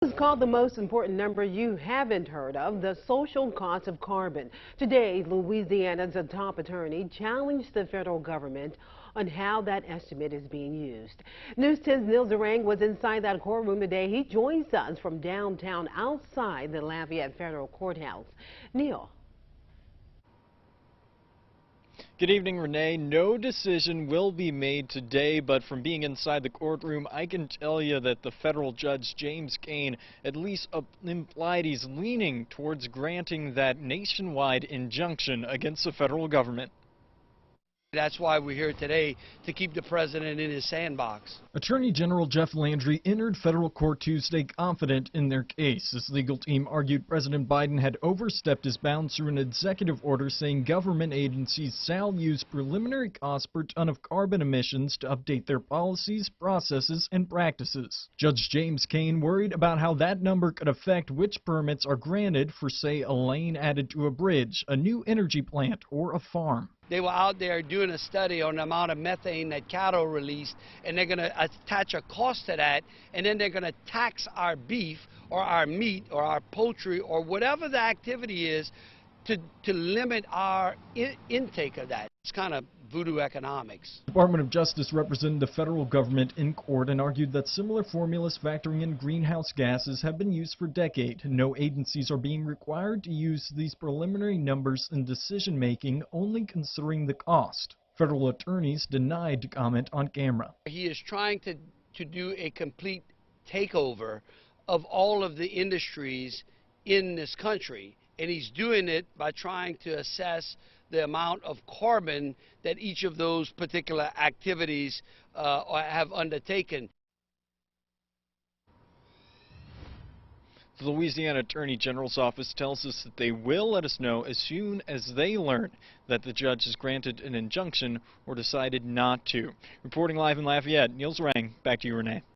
It's called the most important number you haven't heard of, the social cost of carbon. Today, Louisiana's top attorney challenged the federal government on how that estimate is being used. News 10's Neil Zarang was inside that courtroom today. He joins us from downtown outside the Lafayette Federal Courthouse. Neil. Good evening, Renee. No decision will be made today, but from being inside the courtroom, I can tell you that the federal judge, James Cain, at least implied he's leaning towards granting that nationwide injunction against the federal government. That's why we're here today, to keep the president in his sandbox. Attorney General Jeff Landry entered federal court Tuesday confident in their case. His legal team argued President Biden had overstepped his bounds through an executive order saying government agencies shall use preliminary costs per ton of carbon emissions to update their policies, processes, and practices. Judge James Cain worried about how that number could affect which permits are granted for, say, a lane added to a bridge, a new energy plant, or a farm. They were out there doing a study on the amount of methane that cattle released, and they're going to attach a cost to that, and then they're going to tax our beef or our meat or our poultry or whatever the activity is to limit our intake of that. It's kind of voodoo economics. The Department of Justice represented the federal government in court and argued that similar formulas factoring in greenhouse gases have been used for decades. No agencies are being required to use these preliminary numbers in decision-making, only considering the cost. Federal attorneys denied to comment on camera. He is trying to do a complete takeover of all of the industries in this country, and he's doing it by trying to assess the amount of carbon that each of those particular activities have undertaken. The Louisiana Attorney General's office tells us that they will let us know as soon as they learn that the judge has granted an injunction or decided not to. Reporting live in Lafayette, Neil Zarang, back to you, Renee.